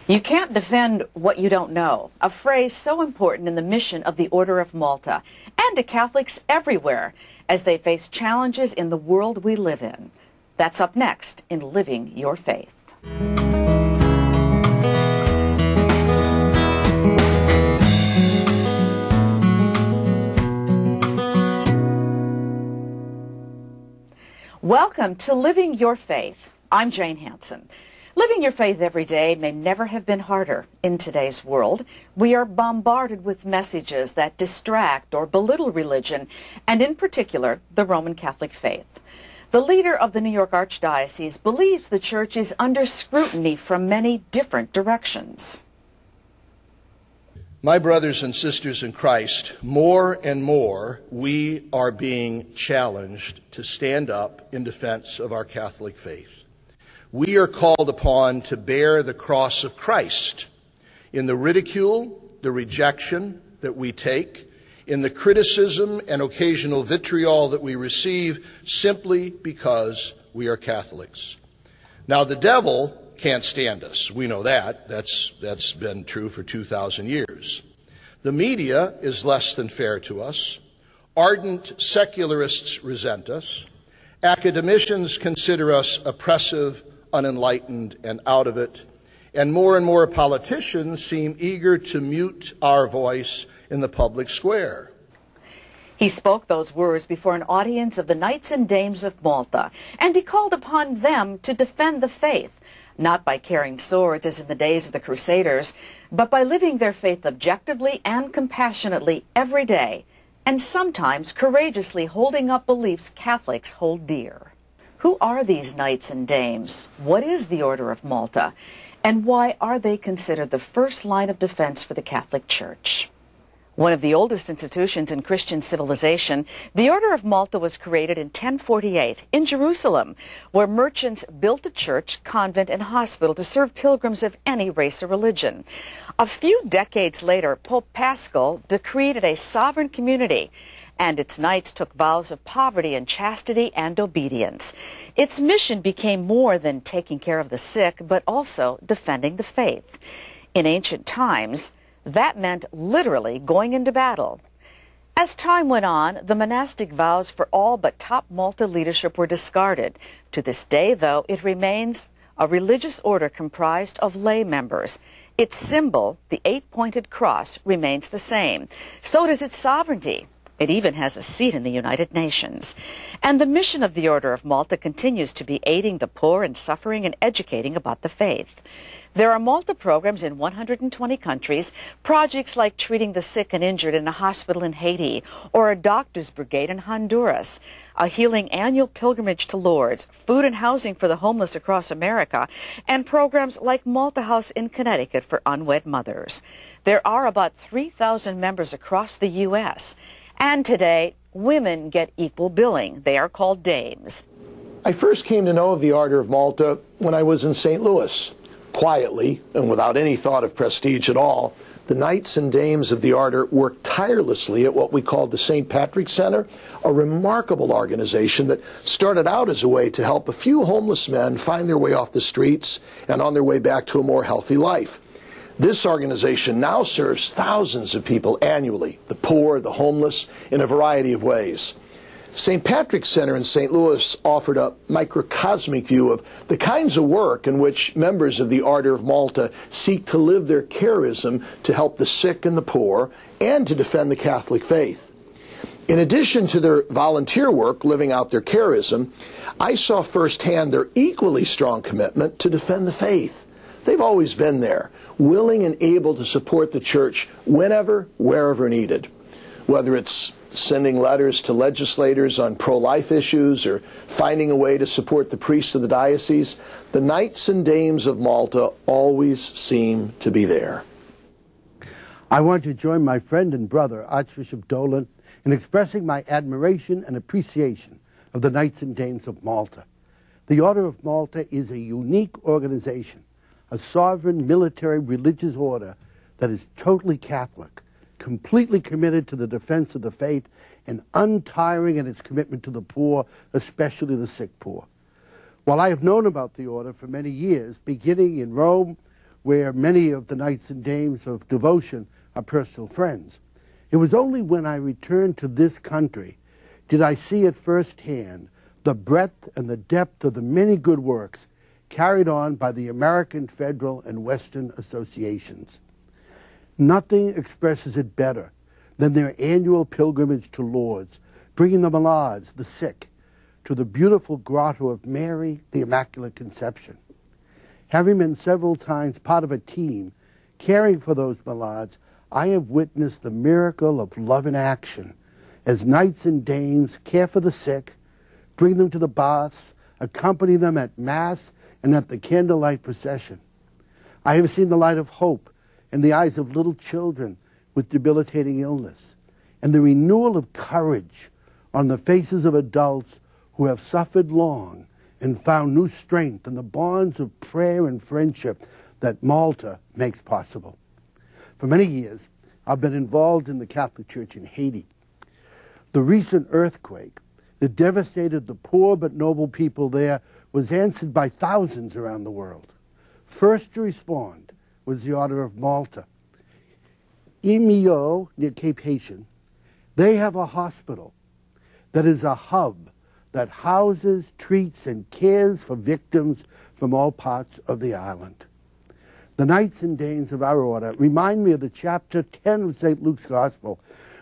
You can't defend what you don't know, a phrase so important in the mission of the Order of Malta and to Catholics everywhere as they face challenges in the world we live in. That's up next in Living Your Faith. Welcome to Living Your Faith. I'm Jane Hanson. Living your faith every day may never have been harder in today's world. We are bombarded with messages that distract or belittle religion, and in particular, the Roman Catholic faith. The leader of the New York Archdiocese believes the Church is under scrutiny from many different directions. My brothers and sisters in Christ, more and more we are being challenged to stand up in defense of our Catholic faith. We are called upon to bear the cross of Christ in the ridicule, the rejection that we take, in the criticism and occasional vitriol that we receive simply because we are Catholics. Now, the devil can't stand us. We know that. That's been true for 2,000 years. The media is less than fair to us. Ardent secularists resent us. Academicians consider us oppressive, unenlightened, and out of it. And more politicians seem eager to mute our voice in the public square. He spoke those words before an audience of the Knights and Dames of Malta, and he called upon them to defend the faith, not by carrying swords as in the days of the Crusaders, but by living their faith objectively and compassionately every day, and sometimes courageously holding up beliefs Catholics hold dear. Who are these knights and dames? What is the Order of Malta? And why are they considered the first line of defense for the Catholic Church? One of the oldest institutions in Christian civilization, the Order of Malta was created in 1048 in Jerusalem, where merchants built a church, convent, and hospital to serve pilgrims of any race or religion. A few decades later, Pope Paschal decreed it a sovereign community, and its knights took vows of poverty and chastity and obedience. Its mission became more than taking care of the sick, but also defending the faith. In ancient times, that meant literally going into battle. As time went on, the monastic vows for all but top Malta leadership were discarded. To this day, though, it remains a religious order comprised of lay members. Its symbol, the 8-pointed cross, remains the same. So does its sovereignty. It even has a seat in the United Nations. And the mission of the Order of Malta continues to be aiding the poor and suffering and educating about the faith. There are Malta programs in 120 countries, projects like treating the sick and injured in a hospital in Haiti, or a doctor's brigade in Honduras, a healing annual pilgrimage to Lourdes, food and housing for the homeless across America, and programs like Malta House in Connecticut for unwed mothers. There are about 3,000 members across the U.S., and today, women get equal billing. They are called dames. I first came to know of the Order of Malta when I was in St. Louis. Quietly, and without any thought of prestige at all, the Knights and Dames of the Order worked tirelessly at what we called the St. Patrick's Center, a remarkable organization that started out as a way to help a few homeless men find their way off the streets and on their way back to a more healthy life. This organization now serves thousands of people annually, the poor, the homeless, in a variety of ways. St. Patrick's Center in St. Louis offered a microcosmic view of the kinds of work in which members of the Order of Malta seek to live their charism to help the sick and the poor and to defend the Catholic faith. In addition to their volunteer work living out their charism, I saw firsthand their equally strong commitment to defend the faith. They've always been there, willing and able to support the Church whenever, wherever needed. Whether it's sending letters to legislators on pro-life issues or finding a way to support the priests of the diocese, the Knights and Dames of Malta always seem to be there. I want to join my friend and brother, Archbishop Dolan, in expressing my admiration and appreciation of the Knights and Dames of Malta. The Order of Malta is a unique organization, a sovereign military religious order that is totally Catholic, completely committed to the defense of the faith, and untiring in its commitment to the poor, especially the sick poor. While I have known about the order for many years, beginning in Rome where many of the knights and dames of devotion are personal friends. It was only when I returned to this country did I see at firsthand the breadth and the depth of the many good works carried on by the American Federal and Western associations. Nothing expresses it better than their annual pilgrimage to Lourdes, bringing the malades, the sick, to the beautiful grotto of Mary, the Immaculate Conception. Having been several times part of a team caring for those malades, I have witnessed the miracle of love in action as knights and dames care for the sick, bring them to the baths, accompany them at Mass and at the candlelight procession. I have seen the light of hope in the eyes of little children with debilitating illness, and the renewal of courage on the faces of adults who have suffered long and found new strength in the bonds of prayer and friendship that Malta makes possible. For many years, I've been involved in the Catholic Church in Haiti. The recent earthquake that devastated the poor but noble people there was answered by thousands around the world. First to respond was the Order of Malta. In Millau, near Cape Haitian, they have a hospital that is a hub that houses, treats, and cares for victims from all parts of the island. The knights and dames of our order remind me of the chapter 10 of St. Luke's Gospel,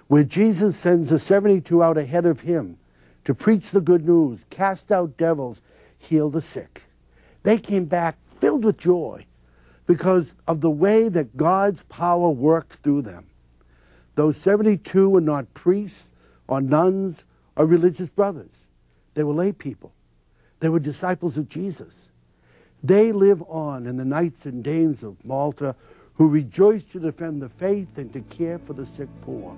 where Jesus sends the 72 out ahead of him to preach the good news, cast out devils, heal the sick. They came back filled with joy because of the way that God's power worked through them. Those 72 were not priests or nuns or religious brothers. They were lay people. They were disciples of Jesus. They live on in the knights and dames of Malta who rejoice to defend the faith and to care for the sick poor.